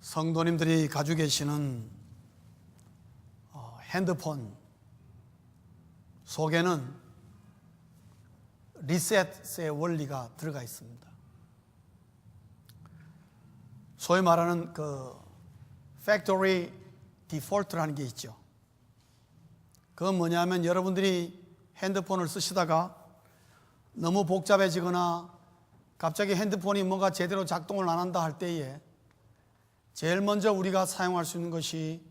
성도님들이 가지고 계시는 핸드폰 속에는 리셋의 원리가 들어가 있습니다. 소위 말하는 그 factory default라는 게 있죠. 그건 뭐냐면 여러분들이 핸드폰을 쓰시다가 너무 복잡해지거나 갑자기 핸드폰이 뭔가 제대로 작동을 안 한다 할 때에 제일 먼저 우리가 사용할 수 있는 것이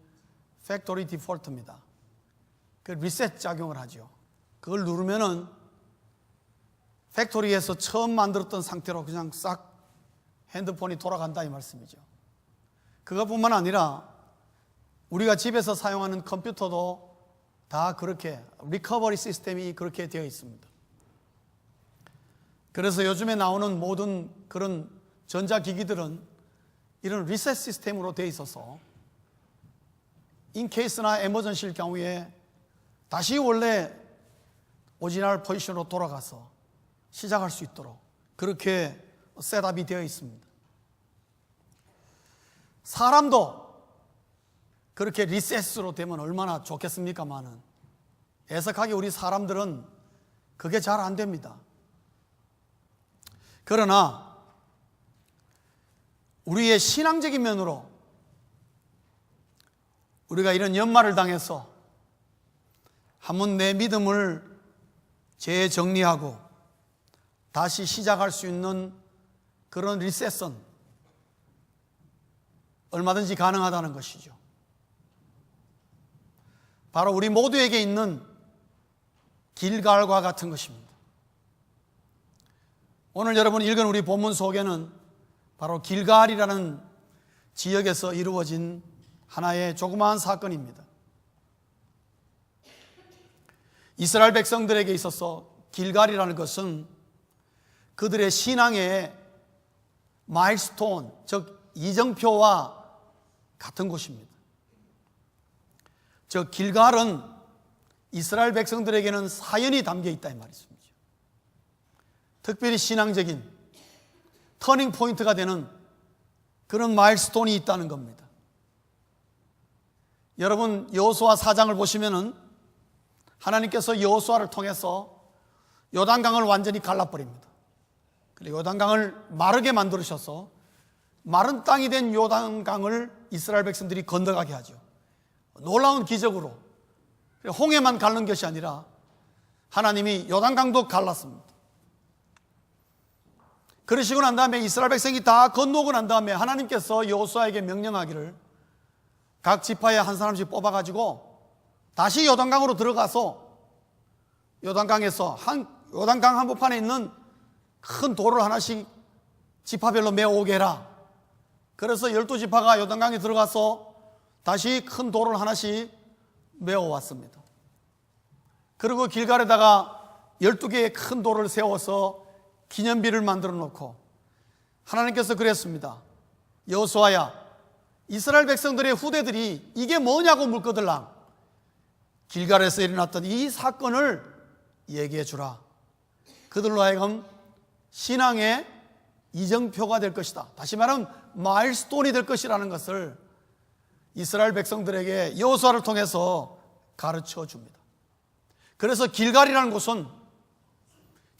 factory default입니다. 그 리셋 작용을 하죠. 그걸 누르면은 팩토리에서 처음 만들었던 상태로 그냥 싹 핸드폰이 돌아간다 이 말씀이죠. 그것뿐만 아니라 우리가 집에서 사용하는 컴퓨터도 다 그렇게 리커버리 시스템이 그렇게 되어 있습니다. 그래서 요즘에 나오는 모든 그런 전자기기들은 이런 리셋 시스템으로 되어 있어서 인케이스나 에머전시일 경우에 다시 원래 오리지널 포지션으로 돌아가서 시작할 수 있도록 그렇게 셋업이 되어 있습니다. 사람도 그렇게 리셋으로 되면 얼마나 좋겠습니까마는 애석하게 우리 사람들은 그게 잘 안 됩니다. 그러나 우리의 신앙적인 면으로 우리가 이런 연말을 당해서 한번 내 믿음을 재정리하고 다시 시작할 수 있는 그런 리셋은 얼마든지 가능하다는 것이죠. 바로 우리 모두에게 있는 길갈과 같은 것입니다. 오늘 여러분이 읽은 우리 본문 속에는 바로 길갈이라는 지역에서 이루어진 하나의 조그마한 사건입니다. 이스라엘 백성들에게 있어서 길갈이라는 것은 그들의 신앙의 마일스톤, 즉 이정표와 같은 곳입니다. 즉 길갈은 이스라엘 백성들에게는 사연이 담겨 있다 이 말이죠. 특별히 신앙적인 터닝 포인트가 되는 그런 마일스톤이 있다는 겁니다. 여러분 여호수아 4장을 보시면은 하나님께서 여호수아를 통해서 요단강을 완전히 갈라버립니다. 그리고 요단강을 마르게 만들으셔서 마른 땅이 된 요단강을 이스라엘 백성들이 건너가게 하죠. 놀라운 기적으로 홍해만 갈른 것이 아니라 하나님이 요단강도 갈랐습니다. 그러시고 난 다음에 이스라엘 백성이 다 건너고 난 다음에 하나님께서 여호수아에게 명령하기를 각 지파에 한 사람씩 뽑아가지고 다시 요단강으로 들어가서 요단강에서 요단강 한복판에 있는 큰 돌을 하나씩 지파별로 메어오게 해라. 그래서 12지파가 요단강에 들어가서 다시 큰 돌을 하나씩 메어왔습니다. 그리고 길갈에다가 12개의 큰 돌을 세워서 기념비를 만들어 놓고 하나님께서 그랬습니다. 여호수아야, 이스라엘 백성들의 후대들이 이게 뭐냐고 묻거들랑 길갈에서 일어났던 이 사건을 얘기해 주라. 그들로 하여금 신앙의 이정표가 될 것이다. 다시 말하면 마일스톤이 될 것이라는 것을 이스라엘 백성들에게 여호수아를 통해서 가르쳐 줍니다. 그래서 길갈이라는 곳은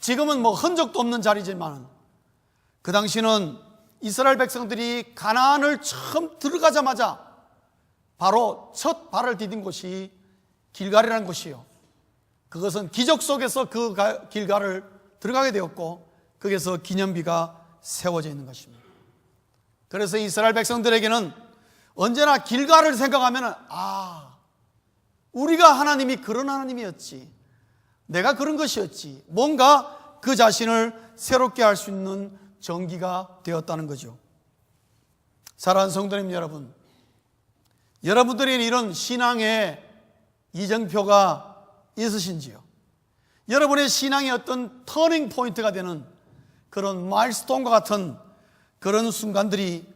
지금은 뭐 흔적도 없는 자리지만 그 당시는 이스라엘 백성들이 가나안을 처음 들어가자마자 바로 첫 발을 디딘 곳이 길갈이라는 곳이요. 그것은 기적 속에서 그 길갈을 들어가게 되었고 거기서 기념비가 세워져 있는 것입니다. 그래서 이스라엘 백성들에게는 언제나 길갈을 생각하면 우리가 하나님이 그런 하나님이었지, 내가 그런 것이었지, 뭔가 그 자신을 새롭게 할 수 있는 전기가 되었다는 거죠. 사랑하는 성도님 여러분, 여러분들이 이런 신앙의 이정표가 있으신지요? 여러분의 신앙의 어떤 터닝 포인트가 되는 그런 마일스톤과 같은 그런 순간들이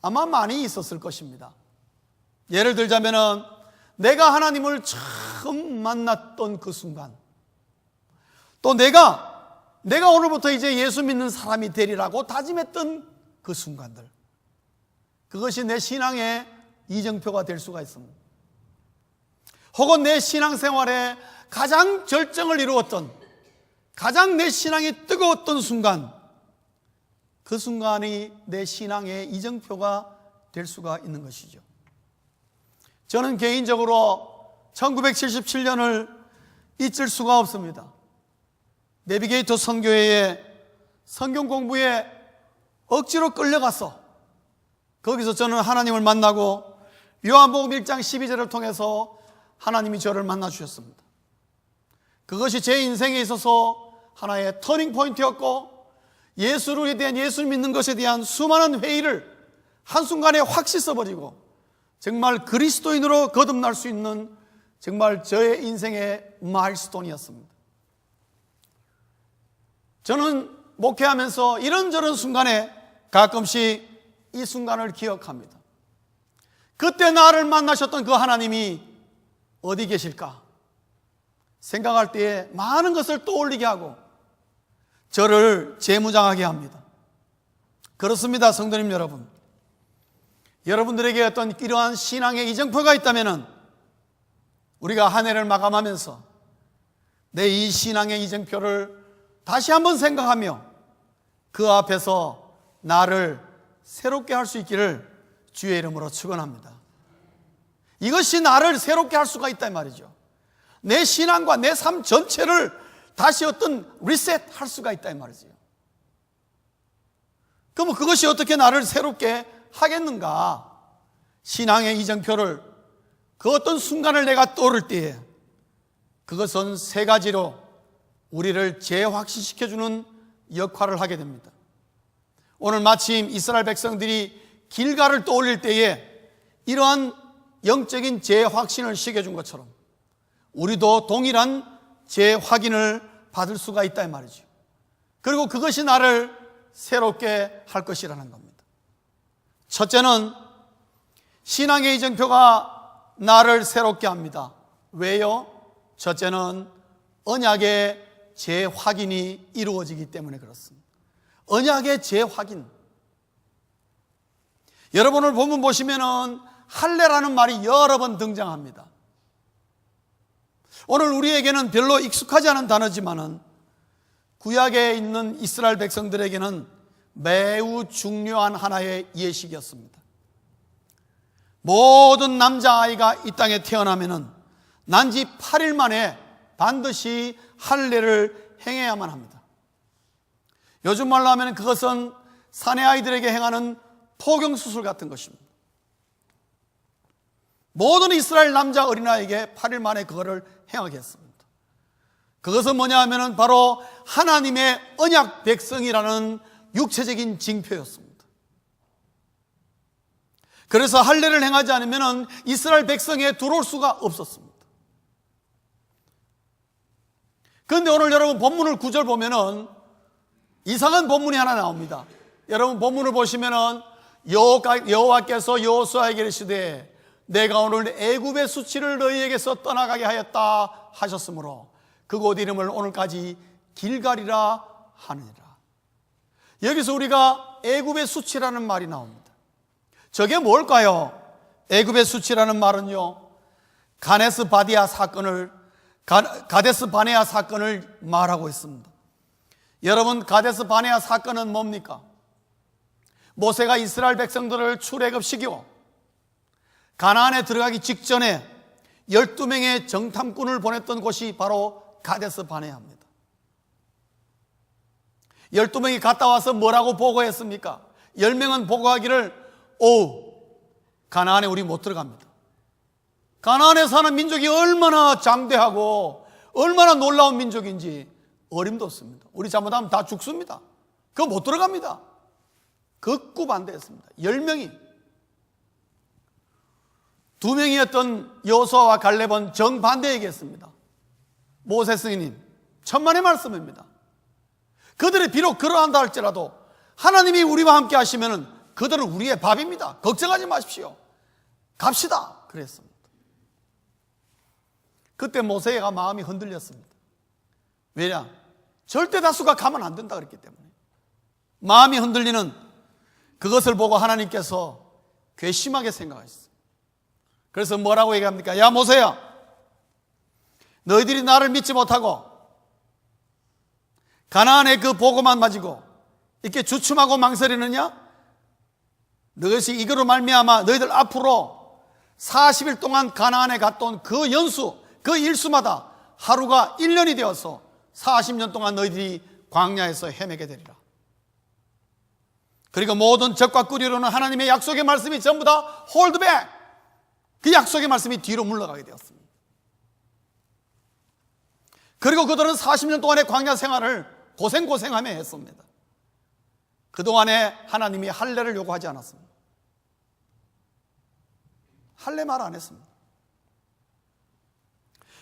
아마 많이 있었을 것입니다. 예를 들자면은 내가 하나님을 처음 만났던 그 순간, 또 내가 오늘부터 이제 예수 믿는 사람이 되리라고 다짐했던 그 순간들, 그것이 내 신앙의 이정표가 될 수가 있습니다. 혹은 내 신앙생활에 가장 절정을 이루었던, 가장 내 신앙이 뜨거웠던 순간, 그 순간이 내 신앙의 이정표가 될 수가 있는 것이죠. 저는 개인적으로 1977년을 잊을 수가 없습니다. 내비게이터 선교회에 성경 공부에 억지로 끌려가서 거기서 저는 하나님을 만나고 요한복음 1장 12절을 통해서 하나님이 저를 만나 주셨습니다. 그것이 제 인생에 있어서 하나의 터닝 포인트였고, 예수에 대한, 예수를 믿는 것에 대한 수많은 회의를 한순간에 확 씻어버리고 정말 그리스도인으로 거듭날 수 있는 정말 저의 인생의 마일스톤이었습니다. 저는 목회하면서 이런저런 순간에 가끔씩 이 순간을 기억합니다. 그때 나를 만나셨던 그 하나님이 어디 계실까 생각할 때에 많은 것을 떠올리게 하고 저를 재무장하게 합니다. 그렇습니다, 성도님 여러분. 여러분들에게 어떤 이러한 신앙의 이정표가 있다면 우리가 한 해를 마감하면서 내 이 신앙의 이정표를 다시 한번 생각하며 그 앞에서 나를 새롭게 할 수 있기를 주의 이름으로 축원합니다. 이것이 나를 새롭게 할 수가 있다 이 말이죠. 내 신앙과 내 삶 전체를 다시 어떤 리셋할 수가 있다 이 말이죠. 그럼 그것이 어떻게 나를 새롭게 하겠는가? 신앙의 이정표를 그 어떤 순간을 내가 떠오를 때에 그것은 세 가지로 우리를 재확신시켜주는 역할을 하게 됩니다. 오늘 마침 이스라엘 백성들이 길갈을 떠올릴 때에 이러한 영적인 재확신을 시켜준 것처럼 우리도 동일한 재확인을 받을 수가 있다 이 말이죠. 그리고 그것이 나를 새롭게 할 것이라는 겁니다. 첫째는 신앙의 이정표가 나를 새롭게 합니다. 왜요? 첫째는 언약의 재확인이 이루어지기 때문에 그렇습니다. 언약의 재확인. 여러분 오늘 본문 보시면은 할례라는 말이 여러 번 등장합니다. 오늘 우리에게는 별로 익숙하지 않은 단어지만은 구약에 있는 이스라엘 백성들에게는 매우 중요한 하나의 예식이었습니다. 모든 남자아이가 이 땅에 태어나면은 난지 8일 만에 반드시 할례를 행해야만 합니다. 요즘 말로 하면 그것은 사내 아이들에게 행하는 포경수술 같은 것입니다. 모든 이스라엘 남자 어린아이에게 8일 만에 그거를 행하게 했습니다. 그것은 뭐냐 하면은 바로 하나님의 언약 백성이라는 육체적인 징표였습니다. 그래서 할례를 행하지 않으면은 이스라엘 백성에 들어올 수가 없었습니다. 그런데 오늘 여러분 본문을 9절 보면은 이상한 본문이 하나 나옵니다. 여러분 본문을 보시면은 여호와께서 여호수아에게 이르시되 내가 오늘 애굽의 수치를 너희에게서 떠나가게 하였다 하셨으므로 그곳 이름을 오늘까지 길갈이라 하느니라. 여기서 우리가 애굽의 수치라는 말이 나옵니다. 저게 뭘까요? 애굽의 수치라는 말은요, 가데스 바네아 사건을 말하고 있습니다. 여러분, 가데스 바네아 사건은 뭡니까? 모세가 이스라엘 백성들을 출애굽시키고 가나안에 들어가기 직전에 12명의 정탐꾼을 보냈던 곳이 바로 가데스 바네아입니다. 12명이 갔다 와서 뭐라고 보고했습니까? 10명은 보고하기를 가나안에 우리 못 들어갑니다. 가나안에 사는 민족이 얼마나 장대하고 얼마나 놀라운 민족인지 어림도 없습니다. 우리 잘못하면 다 죽습니다. 그거 못 들어갑니다. 극구 반대했습니다. 10명이. 2명이었던 여호수아와 갈렙은 정반대 얘기했습니다. 모세 스님 천만의 말씀입니다. 그들이 비록 그러한다 할지라도 하나님이 우리와 함께 하시면은 그들은 우리의 밥입니다. 걱정하지 마십시오. 갑시다. 그랬습니다. 그때 모세가 마음이 흔들렸습니다. 왜냐? 절대 다수가 가면 안 된다 그랬기 때문에. 마음이 흔들리는 그것을 보고 하나님께서 괘씸하게 생각했어요. 그래서 뭐라고 얘기합니까? 야 모세야, 너희들이 나를 믿지 못하고 가나안의 그 보고만 가지고 이렇게 주춤하고 망설이느냐? 너희들이 이거로 말미암아 너희들 앞으로 40일 동안 가나안에 갔던 그 연수, 그 일수마다 하루가 1년이 되어서 40년 동안 너희들이 광야에서 헤매게 되리라. 그리고 모든 적과 꿀이로는 하나님의 약속의 말씀이 전부 다 홀드백, 그 약속의 말씀이 뒤로 물러가게 되었습니다. 그리고 그들은 40년 동안의 광야 생활을 고생하며 했습니다. 그동안에 하나님이 할례를 요구하지 않았습니다. 할례 말 안 했습니다.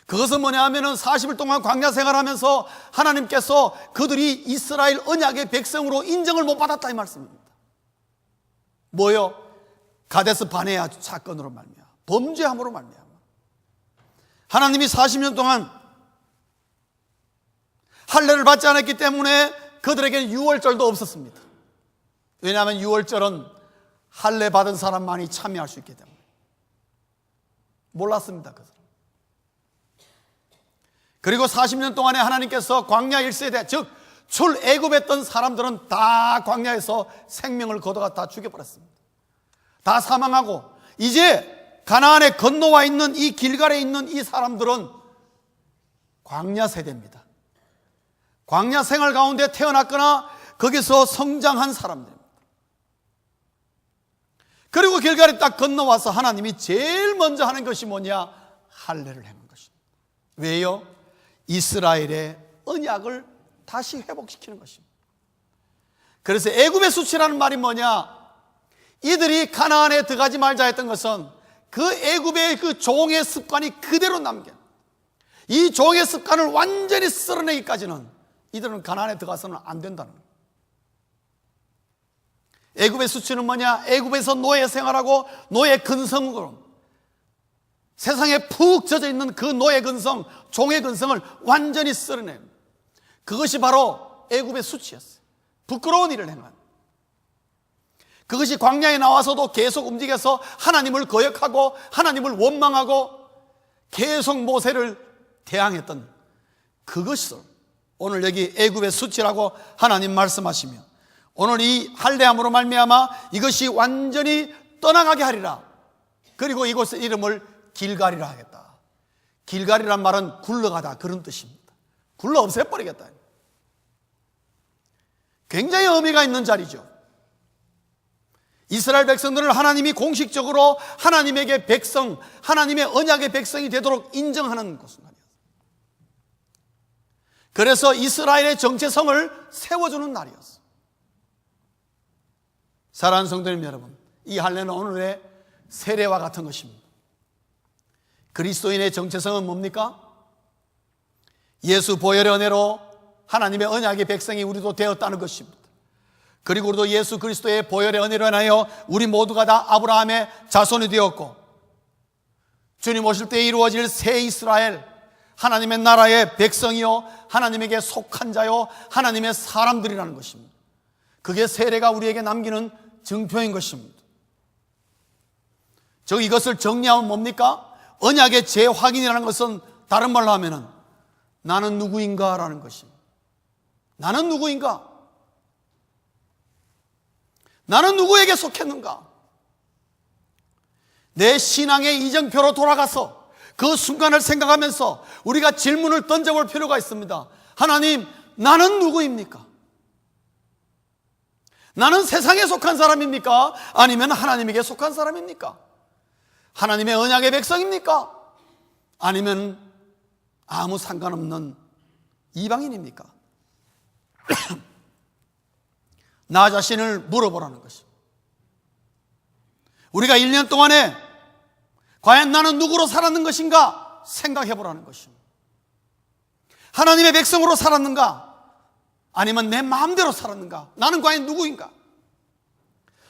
그것은 뭐냐 하면은 40일 동안 광야 생활하면서 하나님께서 그들이 이스라엘 언약의 백성으로 인정을 못 받았다 이 말씀입니다. 뭐요? 가데스 바네아 사건으로 말미암아, 범죄함으로 말미암아 하나님이 40년 동안 할례를 받지 않았기 때문에 그들에게는 유월절도 없었습니다. 왜냐하면 유월절은 할례 받은 사람만이 참여할 수 있기 때문에. 몰랐습니다, 그들은. 그리고 40년 동안에 하나님께서 광야 1세대, 즉 출애굽했던 사람들은 다 광야에서 생명을 거둬가 다 죽여버렸습니다. 다 사망하고 이제 가나안에 건너와 있는 이 길갈에 있는 이 사람들은 광야 세대입니다. 광야 생활 가운데 태어났거나 거기서 성장한 사람들입니다. 그리고 길갈에 딱 건너와서 하나님이 제일 먼저 하는 것이 뭐냐? 할례를 행한 것입니다. 왜요? 이스라엘의 언약을 다시 회복시키는 것입니다. 그래서 애굽의 수치라는 말이 뭐냐? 이들이 가나안에 들어가지 말자 했던 것은 그 애굽의 그 종의 습관이 그대로 남겨, 이 종의 습관을 완전히 쓸어내기까지는 이들은 가나안에 들어가서는 안 된다는 거예요. 애굽의 수치는 뭐냐? 애굽에서 노예 생활하고 노예 근성으로 세상에 푹 젖어 있는 그 노예 근성, 종의 근성을 완전히 쓸어내는, 그것이 바로 애굽의 수치였어요. 부끄러운 일을 행한. 그것이 광야에 나와서도 계속 움직여서 하나님을 거역하고 하나님을 원망하고 계속 모세를 대항했던 그것을 오늘 여기 애굽의 수치라고 하나님 말씀하시며, 오늘 이 할례함으로 말미암아 이것이 완전히 떠나가게 하리라. 그리고 이곳의 이름을 길갈이라 하겠다. 길갈이란 말은 굴러가다, 그런 뜻입니다. 굴러 없애버리겠다. 굉장히 의미가 있는 자리죠. 이스라엘 백성들을 하나님이 공식적으로 하나님에게 백성, 하나님의 언약의 백성이 되도록 인정하는 순간이었어요. 그래서 이스라엘의 정체성을 세워주는 날이었어요. 사랑하는 성도님 여러분, 이 할례는 오늘의 세례와 같은 것입니다. 그리스도인의 정체성은 뭡니까? 예수 보혈의 은혜로 하나님의 언약의 백성이 우리도 되었다는 것입니다. 그리고 우리도 예수 그리스도의 보혈의 은혜로 인하여 우리 모두가 다 아브라함의 자손이 되었고, 주님 오실 때 이루어질 새 이스라엘, 하나님의 나라의 백성이요 하나님에게 속한 자요 하나님의 사람들이라는 것입니다. 그게 세례가 우리에게 남기는 증표인 것입니다. 즉 이것을 정리하면 뭡니까? 언약의 재확인이라는 것은 다른 말로 하면은 나는 누구인가 라는 것입니다. 나는 누구인가? 나는 누구에게 속했는가? 내 신앙의 이정표로 돌아가서 그 순간을 생각하면서 우리가 질문을 던져볼 필요가 있습니다. 하나님, 나는 누구입니까? 나는 세상에 속한 사람입니까? 아니면 하나님에게 속한 사람입니까? 하나님의 언약의 백성입니까? 아니면 아무 상관없는 이방인입니까? 나 자신을 물어보라는 것입니다. 우리가 1년 동안에 과연 나는 누구로 살았는 것인가 생각해 보라는 것입니다. 하나님의 백성으로 살았는가? 아니면 내 마음대로 살았는가? 나는 과연 누구인가?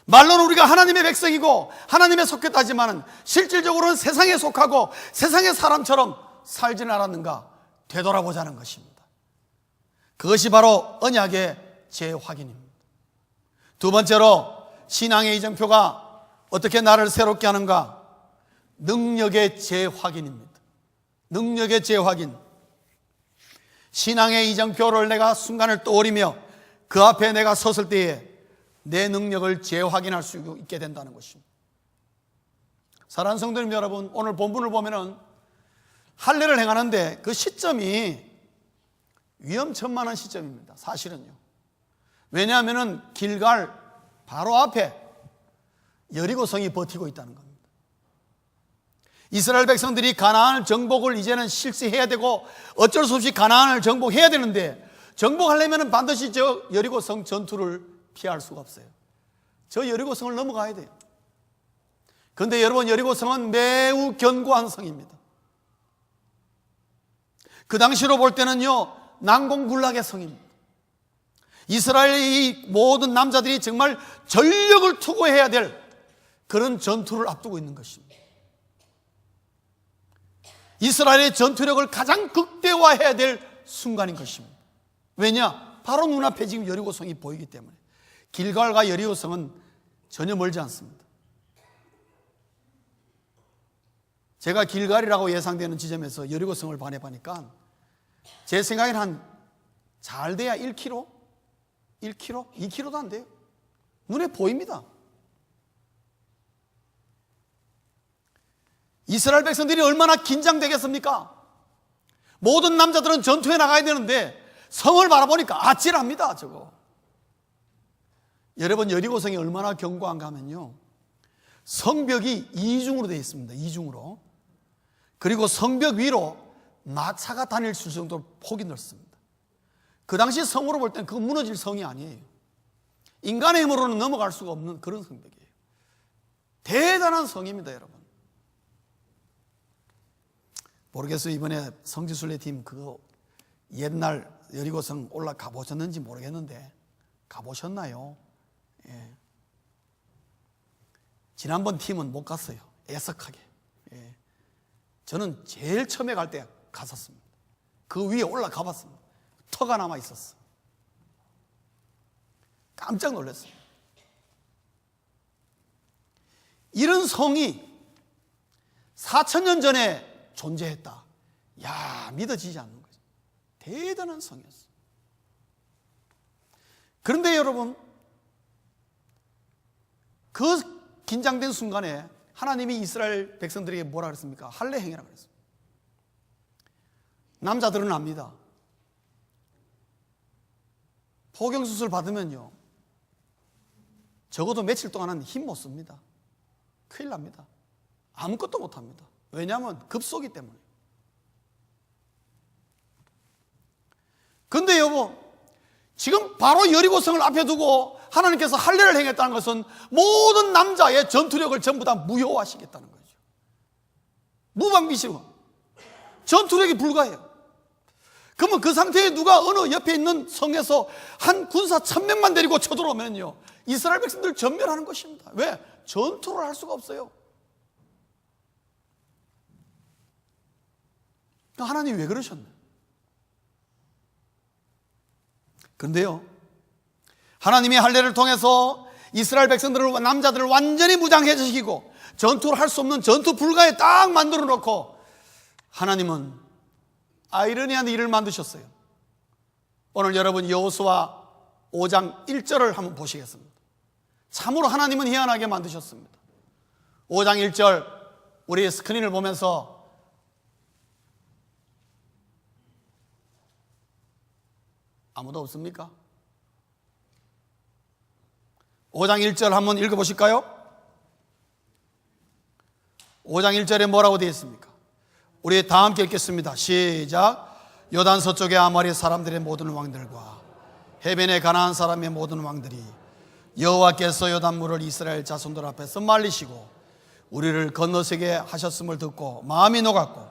말로는 우리가 하나님의 백성이고 하나님에 속했다지만 실질적으로는 세상에 속하고 세상의 사람처럼 살지는 않았는가 되돌아보자는 것입니다. 그것이 바로 언약의 재확인입니다. 두 번째로 신앙의 이정표가 어떻게 나를 새롭게 하는가? 능력의 재확인입니다. 능력의 재확인. 신앙의 이정표를 내가 순간을 떠올리며 그 앞에 내가 섰을 때에 내 능력을 재확인할 수 있게 된다는 것입니다. 사랑하는 성도님 여러분, 오늘 본문을 보면은 할례를 행하는데 그 시점이 위험천만한 시점입니다. 사실은요. 왜냐하면은 길갈 바로 앞에 여리고성이 버티고 있다는 겁니다. 이스라엘 백성들이 가나안 정복을 이제는 실시해야 되고 어쩔 수 없이 가나안을 정복해야 되는데, 정복하려면 반드시 저 여리고성 전투를 피할 수가 없어요. 저 여리고성을 넘어가야 돼요. 그런데 여러분, 여리고성은 매우 견고한 성입니다. 그 당시로 볼 때는요, 난공불락의 성입니다. 이스라엘의 이 모든 남자들이 정말 전력을 투구해야 될 그런 전투를 앞두고 있는 것입니다. 이스라엘의 전투력을 가장 극대화해야 될 순간인 것입니다. 왜냐? 바로 눈앞에 지금 여리고성이 보이기 때문에. 길갈과 여리고성은 전혀 멀지 않습니다. 제가 길갈이라고 예상되는 지점에서 여리고성을 반해보니까 제 생각에는 한 잘 돼야 1km? 1km? 2km도 안 돼요. 눈에 보입니다. 이스라엘 백성들이 얼마나 긴장되겠습니까? 모든 남자들은 전투에 나가야 되는데 성을 바라보니까 아찔합니다. 저거. 여러분, 여리고성이 얼마나 견고한가 하면요, 성벽이 이중으로 되어 있습니다. 이중으로. 그리고 성벽 위로 마차가 다닐 수 있을 정도로 폭이 넓습니다. 그 당시 성으로 볼 때는 그거 무너질 성이 아니에요. 인간의 힘으로는 넘어갈 수가 없는 그런 성벽이에요. 대단한 성입니다, 여러분. 모르겠어요. 이번에 성지순례 팀 그거 옛날 여리고성 올라가 보셨는지 모르겠는데 가보셨나요? 예. 지난번 팀은 못 갔어요. 애석하게. 예. 저는 제일 처음에 갈 때 갔었습니다. 그 위에 올라가 봤습니다. 터가 남아 있었어. 깜짝 놀랐어요. 이런 성이 4,000년 전에 존재했다. 야, 믿어지지 않는 거죠. 대단한 성이었어요. 그런데 여러분, 그 긴장된 순간에 하나님이 이스라엘 백성들에게 뭐라 그랬습니까? 할례 행위라 그랬습니다. 남자들은 압니다. 포경수술 받으면요, 적어도 며칠 동안은 힘 못 씁니다. 큰일 납니다. 아무것도 못 합니다. 왜냐하면 급소기 때문에. 근데 여보, 지금 바로 여리고성을 앞에 두고 하나님께서 할례를 행했다는 것은 모든 남자의 전투력을 전부 다 무효화시켰다는 거죠. 무방비시로 전투력이 불가해요. 그러면 그 상태에 누가 어느 옆에 있는 성에서 한 군사 1,000명만 데리고 쳐들어오면요, 이스라엘 백성들 전멸하는 것입니다. 왜? 전투를 할 수가 없어요. 하나님이 왜 그러셨나요? 그런데요, 하나님이 할례를 통해서 이스라엘 백성들을, 남자들을 완전히 무장해제시키고 전투를 할 수 없는 전투 불가에 딱 만들어 놓고 하나님은 아이러니한 일을 만드셨어요. 오늘 여러분 여호수아 5장 1절을 한번 보시겠습니다. 참으로 하나님은 희한하게 만드셨습니다. 5장 1절 우리 스크린을 보면서 아무도 없습니까? 5장 1절 한번 읽어보실까요? 5장 1절에 뭐라고 되어 있습니까? 우리 다 함께 읽겠습니다. 시작. 요단 서쪽의 아모리 사람들의 모든 왕들과 해변의 가나안 사람의 모든 왕들이 여호와께서 요단물을 이스라엘 자손들 앞에서 말리시고 우리를 건너서게 하셨음을 듣고 마음이 녹았고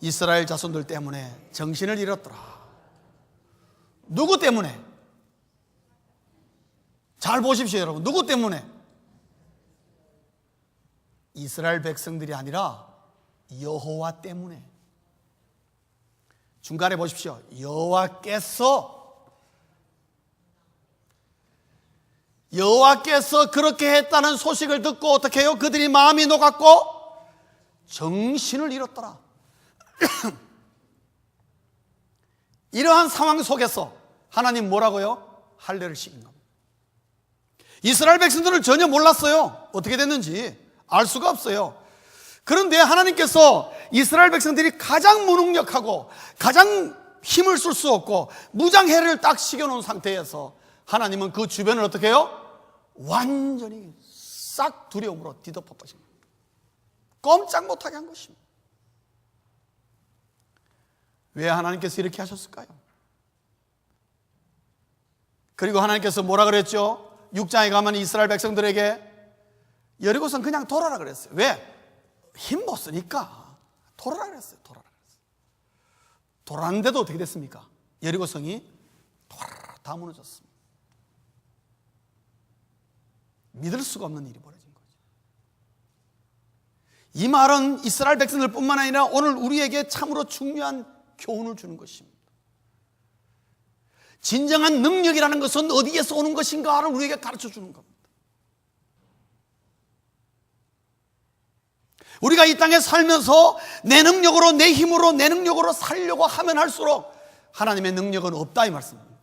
이스라엘 자손들 때문에 정신을 잃었더라. 누구 때문에? 잘 보십시오, 여러분. 누구 때문에? 이스라엘 백성들이 아니라 여호와 때문에. 중간에 보십시오. 여호와께서 여호와께서 그렇게 했다는 소식을 듣고 어떻게 해요? 그들이 마음이 녹았고 정신을 잃었더라. 이러한 상황 속에서 하나님 뭐라고요? 할례를 시킨 겁니다. 이스라엘 백성들은 전혀 몰랐어요. 어떻게 됐는지 알 수가 없어요. 그런데 하나님께서 이스라엘 백성들이 가장 무능력하고 가장 힘을 쓸 수 없고 무장해를 딱 시켜놓은 상태에서 하나님은 그 주변을 어떻게 해요? 완전히 싹 두려움으로 뒤덮어 버립니다. 꼼짝 못하게 한 것입니다. 왜 하나님께서 이렇게 하셨을까요? 그리고 하나님께서 뭐라 그랬죠? 6장에 가면 이스라엘 백성들에게 여리고성 그냥 돌아라 그랬어요. 왜? 힘 못 쓰니까 돌아라 그랬어요. 돌아왔는데도 어떻게 됐습니까? 여리고성이 다 무너졌습니다. 믿을 수가 없는 일이 벌어진 거죠. 이 말은 이스라엘 백성들 뿐만 아니라 오늘 우리에게 참으로 중요한 교훈을 주는 것입니다. 진정한 능력이라는 것은 어디에서 오는 것인가를 우리에게 가르쳐 주는 겁니다. 우리가 이 땅에 살면서 내 능력으로, 내 힘으로, 내 능력으로 살려고 하면 할수록 하나님의 능력은 없다 이 말씀입니다.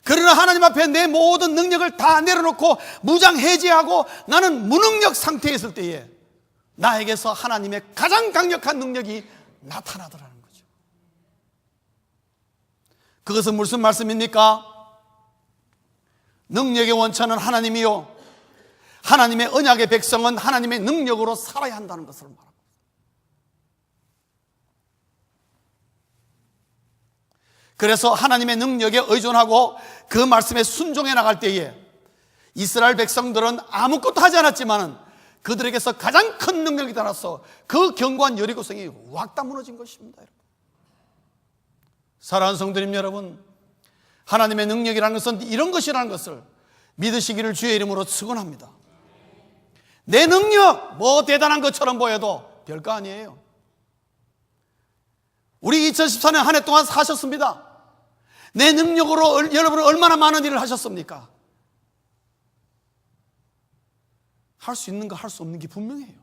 그러나 하나님 앞에 내 모든 능력을 다 내려놓고 무장해제하고 나는 무능력 상태에 있을 때에 나에게서 하나님의 가장 강력한 능력이 나타나더라는 거죠. 그것은 무슨 말씀입니까? 능력의 원천은 하나님이요, 하나님의 언약의 백성은 하나님의 능력으로 살아야 한다는 것을 말합니다. 그래서 하나님의 능력에 의존하고 그 말씀에 순종해 나갈 때에 이스라엘 백성들은 아무것도 하지 않았지만 그들에게서 가장 큰 능력이 나타나서 그 견고한 여리고성이 확 다 무너진 것입니다. 사랑하는 성도님 여러분, 하나님의 능력이라는 것은 이런 것이라는 것을 믿으시기를 주의 이름으로 축원합니다. 내 능력 뭐 대단한 것처럼 보여도 별거 아니에요. 우리 2014년 한 해 동안 사셨습니다. 내 능력으로 여러분은 얼마나 많은 일을 하셨습니까? 할 수 있는 거 할 수 없는 게 분명해요.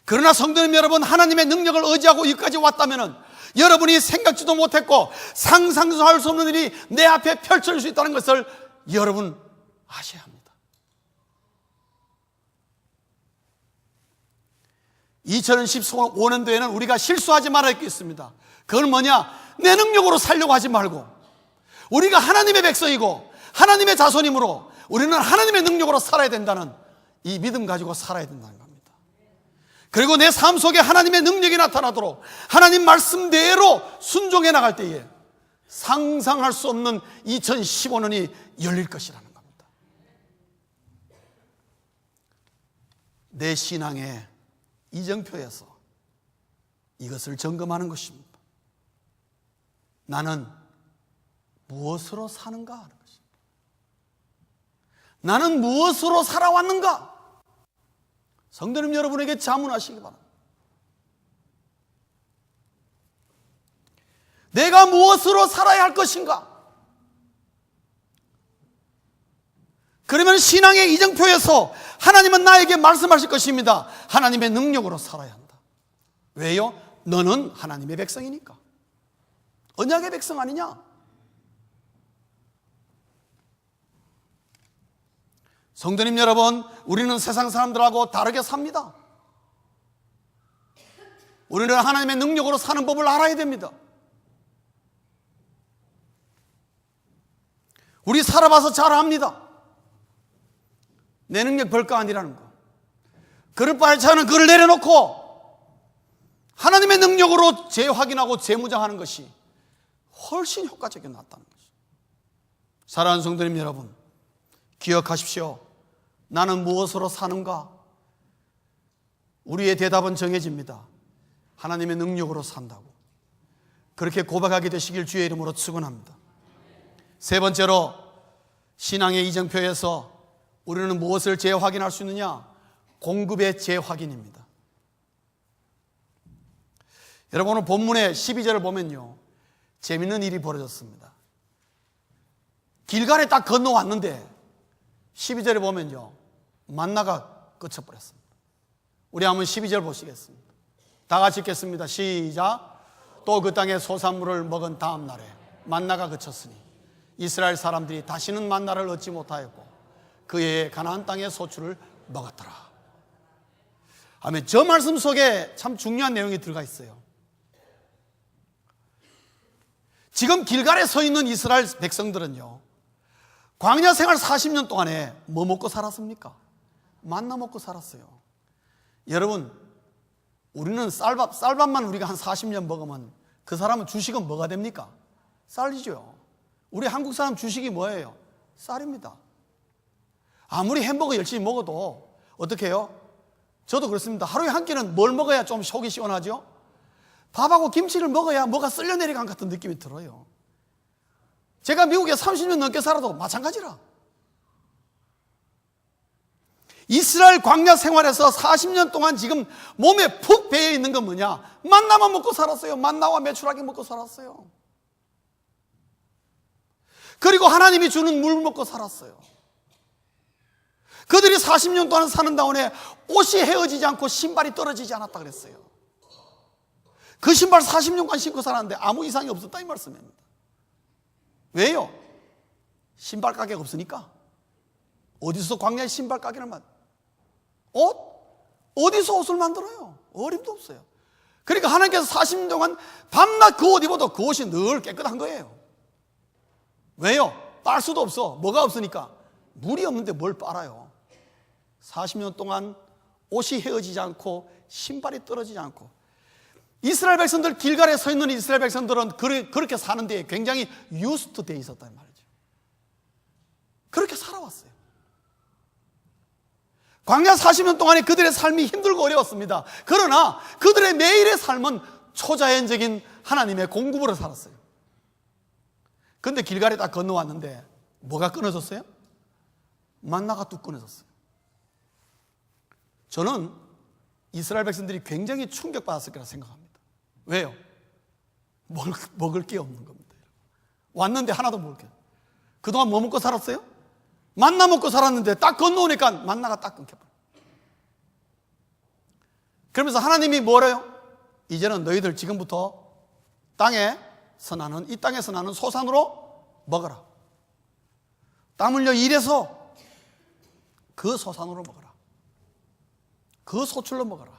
그러나 성도님 여러분, 하나님의 능력을 의지하고 여기까지 왔다면 여러분이 생각지도 못했고 상상도 할 수 없는 일이 내 앞에 펼쳐질 수 있다는 것을 여러분 아셔야 합니다. 2015년도에는 우리가 실수하지 말아야 겠습니다. 그건 뭐냐? 내 능력으로 살려고 하지 말고 우리가 하나님의 백성이고 하나님의 자손이므로 우리는 하나님의 능력으로 살아야 된다는 이 믿음 가지고 살아야 된다는 겁니다. 그리고 내 삶 속에 하나님의 능력이 나타나도록 하나님 말씀대로 순종해 나갈 때에 상상할 수 없는 2015년이 열릴 것이라는 겁니다. 내 신앙의 이정표에서 이것을 점검하는 것입니다. 나는 무엇으로 사는가 하는 것입니다. 나는 무엇으로 살아왔는가? 성도님 여러분에게 자문하시기 바랍니다. 내가 무엇으로 살아야 할 것인가? 그러면 신앙의 이정표에서 하나님은 나에게 말씀하실 것입니다. 하나님의 능력으로 살아야 한다. 왜요? 너는 하나님의 백성이니까. 언약의 백성 아니냐? 성도님 여러분, 우리는 세상 사람들하고 다르게 삽니다. 우리는 하나님의 능력으로 사는 법을 알아야 됩니다. 우리 살아봐서 잘 압니다. 내 능력 별거 아니라는 거. 그럴 바에 저는 그를 내려놓고 하나님의 능력으로 재확인하고 재무장하는 것이 훨씬 효과적이 낫다는 것이죠. 사랑하는 성도님 여러분, 기억하십시오. 나는 무엇으로 사는가? 우리의 대답은 정해집니다. 하나님의 능력으로 산다고. 그렇게 고백하게 되시길 주의 이름으로 축원합니다. 세 번째로, 신앙의 이정표에서 우리는 무엇을 재확인할 수 있느냐? 공급의 재확인입니다. 여러분, 오늘 본문의 12절을 보면요, 재밌는 일이 벌어졌습니다. 길갈에 딱 건너왔는데 12절에 보면요, 만나가 끝쳐버렸습니다. 우리 한번 12절 보시겠습니다. 다 같이 읽겠습니다. 시작. 또 그 땅에 소산물을 먹은 다음 날에 만나가 그쳤으니 이스라엘 사람들이 다시는 만나를 얻지 못하였고 그 해에 가나안 땅의 소출을 먹었더라. 아멘. 저 말씀 속에 참 중요한 내용이 들어가 있어요. 지금 길갈에 서 있는 이스라엘 백성들은요, 광야 생활 40년 동안에 뭐 먹고 살았습니까? 만나 먹고 살았어요. 여러분, 우리는 쌀밥만 우리가 한 40년 먹으면 그 사람은 주식은 뭐가 됩니까? 쌀이죠. 우리 한국 사람 주식이 뭐예요? 쌀입니다. 아무리 햄버거 열심히 먹어도 어떻게 해요? 저도 그렇습니다. 하루에 한 끼는 뭘 먹어야 좀 속이 시원하죠? 밥하고 김치를 먹어야 뭐가 쓸려 내려간 같은 느낌이 들어요. 제가 미국에 30년 넘게 살아도 마찬가지라. 이스라엘 광야 생활에서 40년 동안 지금 몸에 푹 배어 있는 건 뭐냐? 만나만 먹고 살았어요. 만나와 메추라기 먹고 살았어요. 그리고 하나님이 주는 물 먹고 살았어요. 그들이 40년 동안 사는 동안에 옷이 헤어지지 않고 신발이 떨어지지 않았다 그랬어요. 그 신발 40년간 신고 살았는데 아무 이상이 없었다 이 말씀입니다. 왜요? 신발 가게가 없으니까. 어디서 광야에 신발 가게를 옷? 어디서 옷을 만들어요? 어림도 없어요. 그러니까 하나님께서 40년 동안 밤낮 그 옷 입어도 그 옷이 늘 깨끗한 거예요. 왜요? 빨 수도 없어. 뭐가 없으니까. 물이 없는데 뭘 빨아요? 40년 동안 옷이 헤어지지 않고 신발이 떨어지지 않고. 이스라엘 백성들, 길갈에 서 있는 이스라엘 백성들은 그렇게 사는 데 굉장히 유스트 돼 있었단 말이죠. 그렇게 살아왔어요. 광야 40년 동안에 그들의 삶이 힘들고 어려웠습니다. 그러나 그들의 매일의 삶은 초자연적인 하나님의 공급으로 살았어요. 그런데 길갈에 딱 건너왔는데 뭐가 끊어졌어요? 만나가 뚝 끊어졌어요. 저는 이스라엘 백성들이 굉장히 충격받았을 거라 생각합니다. 왜요? 먹을 게 없는 겁니다. 왔는데 하나도 먹을 게. 그동안 뭐 먹고 살았어요? 만나 먹고 살았는데 딱 건너오니까 만나가 딱 끊겨버려요. 그러면서 하나님이 뭐래요? 이제는 너희들 지금부터 이 땅에서 나는 소산으로 먹어라. 땀 흘려 일해서 그 소산으로 먹어라. 그 소출로 먹어라.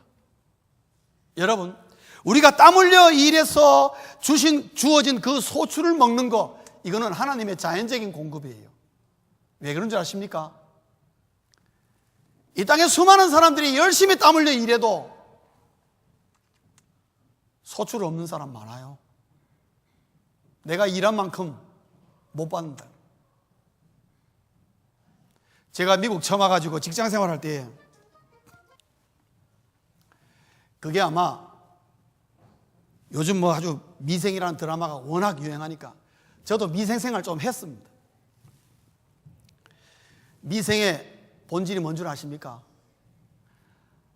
여러분, 우리가 땀 흘려 일해서 주어진 그 소출을 먹는 거, 이거는 하나님의 자연적인 공급이에요. 왜 그런 줄 아십니까? 이 땅에 수많은 사람들이 열심히 땀 흘려 일해도 소출 없는 사람 많아요. 내가 일한 만큼 못 받는다. 제가 미국 처음 와가지고 직장 생활할 때 그게 아마 요즘 뭐 아주 미생이라는 드라마가 워낙 유행하니까 저도 미생 생활 좀 했습니다. 미생의 본질이 뭔 줄 아십니까?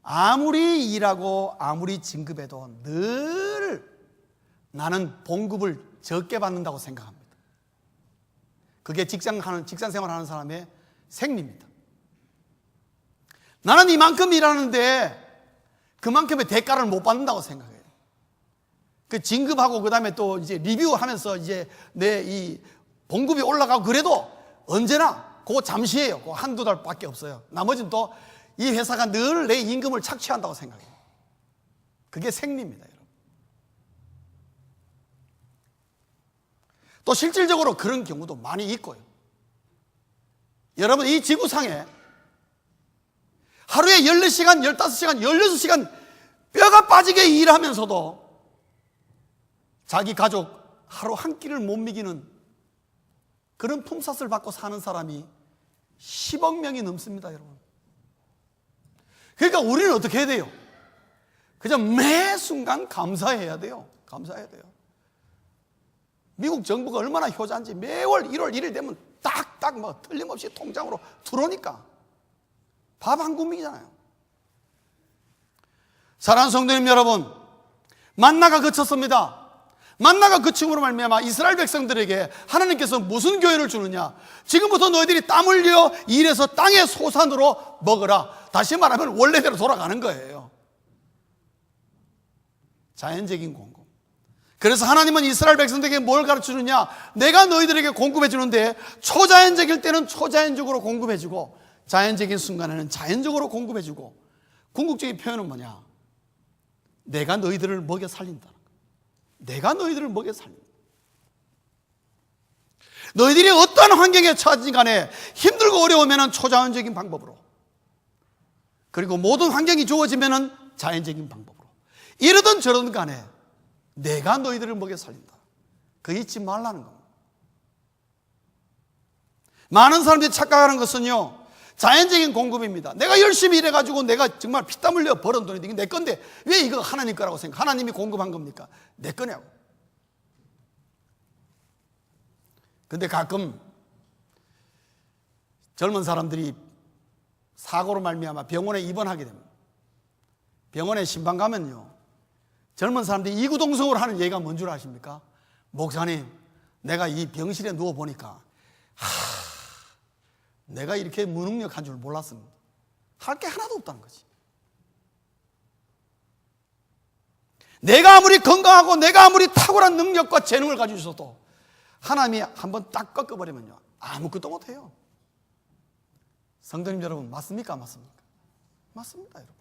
아무리 일하고 아무리 진급해도 늘 나는 봉급을 적게 받는다고 생각합니다. 그게 직장 생활하는 사람의 생리입니다. 나는 이만큼 일하는데 그만큼의 대가를 못 받는다고 생각해요. 그 진급하고 그다음에 또 이제 리뷰하면서 이제 내 이 봉급이 올라가고 그래도 언제나 그거 잠시예요. 그거 한두 달밖에 없어요. 나머지는 또 이 회사가 늘 내 임금을 착취한다고 생각해요. 그게 생리입니다, 여러분. 또 실질적으로 그런 경우도 많이 있고요. 여러분, 이 지구상에 하루에 14시간, 15시간, 16시간 뼈가 빠지게 일하면서도 자기 가족 하루 한 끼를 못 먹이는 그런 품삯을 받고 사는 사람이 10억 명이 넘습니다, 여러분. 그러니까 우리는 어떻게 해야 돼요? 그냥 매 순간 감사해야 돼요. 감사해야 돼요. 미국 정부가 얼마나 효자인지 매월 1월 1일 되면 딱딱 뭐 틀림없이 통장으로 들어오니까 밥 한 공기잖아요. 사랑하는 성도님 여러분, 만나가 그쳤습니다. 만나가 그침으로 말미암아 이스라엘 백성들에게 하나님께서 무슨 교훈을 주느냐? 지금부터 너희들이 땀 흘려 일해서 땅의 소산으로 먹어라. 다시 말하면 원래대로 돌아가는 거예요. 자연적인 공급. 그래서 하나님은 이스라엘 백성들에게 뭘 가르쳐주느냐? 내가 너희들에게 공급해 주는데 초자연적일 때는 초자연적으로 공급해 주고 자연적인 순간에는 자연적으로 공급해 주고, 궁극적인 표현은 뭐냐? 내가 너희들을 먹여 살린다. 내가 너희들을 먹여 살린다. 너희들이 어떤 환경에 처하든 간에 힘들고 어려우면 초자연적인 방법으로, 그리고 모든 환경이 주어지면 자연적인 방법으로, 이러든 저러든 간에 내가 너희들을 먹여 살린다. 그거 잊지 말라는 겁니다. 많은 사람들이 착각하는 것은요, 자연적인 공급입니다. 내가 열심히 일해가지고 내가 정말 피땀 흘려 벌은 돈인데 이게 내 건데 왜 이거 하나님 거라고 생각? 하나님이 공급한 겁니까? 내 거냐고. 근데 가끔 젊은 사람들이 사고로 말미암아 병원에 입원하게 됩니다. 병원에 신방 가면요, 젊은 사람들이 이구동성으로 하는 얘기가 뭔 줄 아십니까? 목사님, 내가 이 병실에 누워보니까 내가 이렇게 무능력한 줄 몰랐습니다. 할 게 하나도 없다는 거지. 내가 아무리 건강하고 내가 아무리 탁월한 능력과 재능을 가지고 있어도 하나님이 한번 딱 꺾어버리면요, 아무것도 못해요. 성도님 여러분, 맞습니까? 맞습니까? 맞습니다, 여러분.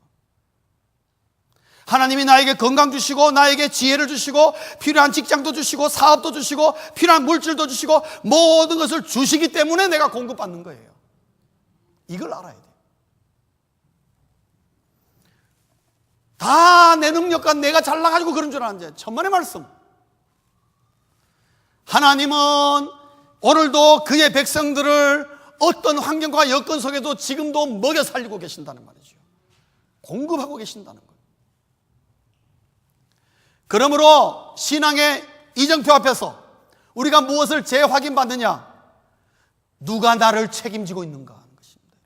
하나님이 나에게 건강 주시고 나에게 지혜를 주시고 필요한 직장도 주시고 사업도 주시고 필요한 물질도 주시고 모든 것을 주시기 때문에 내가 공급받는 거예요. 이걸 알아야 돼요. 다 내 능력과 내가 잘나가지고 그런 줄 아는데 천만의 말씀. 하나님은 오늘도 그의 백성들을 어떤 환경과 여건 속에도 지금도 먹여 살리고 계신다는 말이죠. 공급하고 계신다는 거예요. 그러므로 신앙의 이정표 앞에서 우리가 무엇을 재확인받느냐? 누가 나를 책임지고 있는가 하는 것입니다.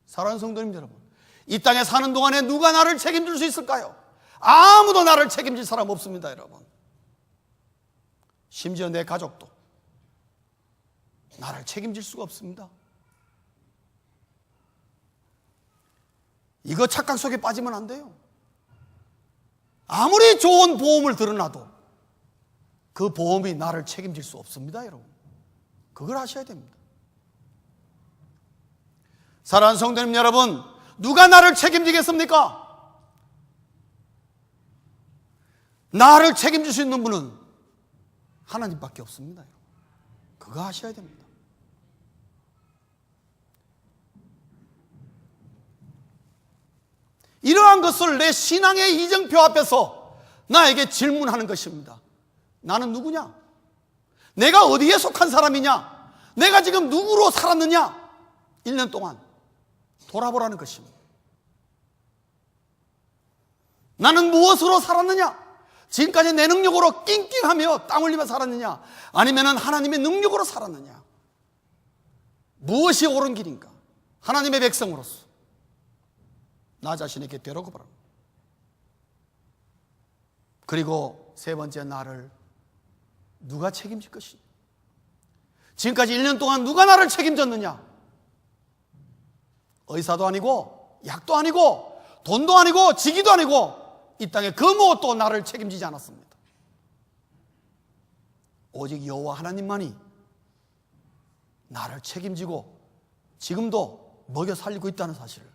사랑하는 성도님 여러분, 이 땅에 사는 동안에 누가 나를 책임질 수 있을까요? 아무도 나를 책임질 사람 없습니다, 여러분. 심지어 내 가족도 나를 책임질 수가 없습니다. 이거 착각 속에 빠지면 안 돼요. 아무리 좋은 보험을 들어놔도 그 보험이 나를 책임질 수 없습니다, 여러분. 그걸 아셔야 됩니다. 사랑하는 성도님 여러분, 누가 나를 책임지겠습니까? 나를 책임질 수 있는 분은 하나님밖에 없습니다, 여러분. 그거 아셔야 됩니다. 이러한 것을 내 신앙의 이정표 앞에서 나에게 질문하는 것입니다. 나는 누구냐? 내가 어디에 속한 사람이냐? 내가 지금 누구로 살았느냐? 1년 동안 돌아보라는 것입니다. 나는 무엇으로 살았느냐? 지금까지 내 능력으로 낑낑하며 땀 흘리며 살았느냐? 아니면 하나님의 능력으로 살았느냐? 무엇이 옳은 길인가? 하나님의 백성으로서 나 자신에게 되라고 바랍니다. 그리고 세 번째, 나를 누가 책임질 것이냐? 지금까지 1년 동안 누가 나를 책임졌느냐? 의사도 아니고 약도 아니고 돈도 아니고 직위도 아니고 이 땅에 그 무엇도 나를 책임지지 않았습니다. 오직 여호와 하나님만이 나를 책임지고 지금도 먹여 살리고 있다는 사실을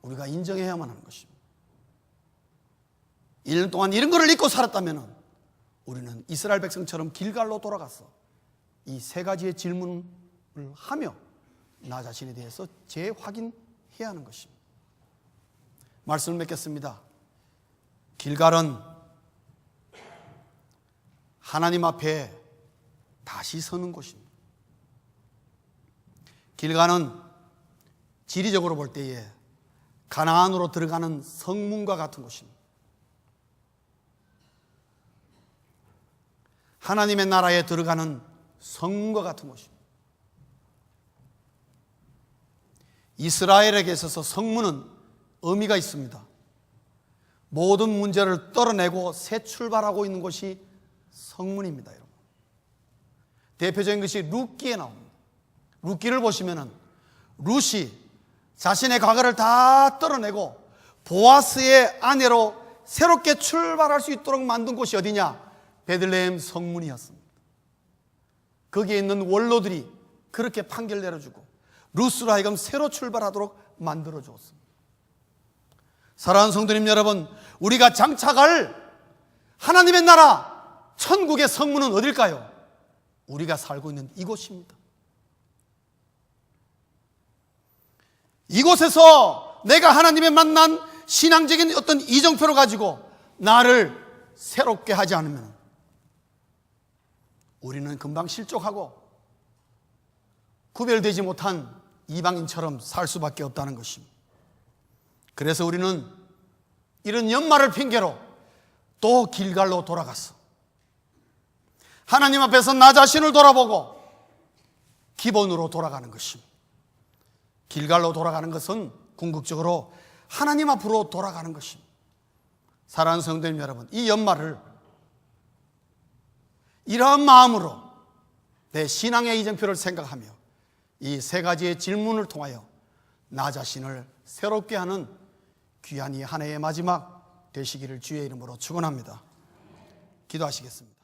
우리가 인정해야만 하는 것입니다. 1년 동안 이런 것을 잊고 살았다면 우리는 이스라엘 백성처럼 길갈로 돌아가서 이 세 가지의 질문을 하며 나 자신에 대해서 재확인해야 하는 것입니다. 말씀을 맺겠습니다. 길갈은 하나님 앞에 다시 서는 곳입니다. 길갈은 지리적으로 볼 때에 가나안으로 들어가는 성문과 같은 곳입니다. 하나님의 나라에 들어가는 성문과 같은 곳입니다. 이스라엘에게 있어서 성문은 의미가 있습니다. 모든 문제를 떨어내고 새 출발하고 있는 곳이 성문입니다, 여러분. 대표적인 것이 룻기에 나옵니다. 룻기를 보시면은 룻이 자신의 과거를 다 떨어내고 보아스의 아내로 새롭게 출발할 수 있도록 만든 곳이 어디냐? 베들레헴 성문이었습니다. 거기에 있는 원로들이 그렇게 판결 내려주고 룻으로 하여금 새로 출발하도록 만들어 주었습니다. 사랑하는 성도님 여러분, 우리가 장착할 하나님의 나라 천국의 성문은 어딜까요? 우리가 살고 있는 이곳입니다. 이곳에서 내가 하나님의 만난 신앙적인 어떤 이정표를 가지고 나를 새롭게 하지 않으면 우리는 금방 실족하고 구별되지 못한 이방인처럼 살 수밖에 없다는 것입니다. 그래서 우리는 이런 연말을 핑계로 또 길갈로 돌아갔어. 하나님 앞에서 나 자신을 돌아보고 기본으로 돌아가는 것입니다. 길갈로 돌아가는 것은 궁극적으로 하나님 앞으로 돌아가는 것입니다. 사랑하는 성도님 여러분, 이 연말을 이러한 마음으로 내 신앙의 이정표를 생각하며 이 세 가지의 질문을 통하여 나 자신을 새롭게 하는 귀한 이 한 해의 마지막 되시기를 주의 이름으로 축원합니다. 기도하시겠습니다.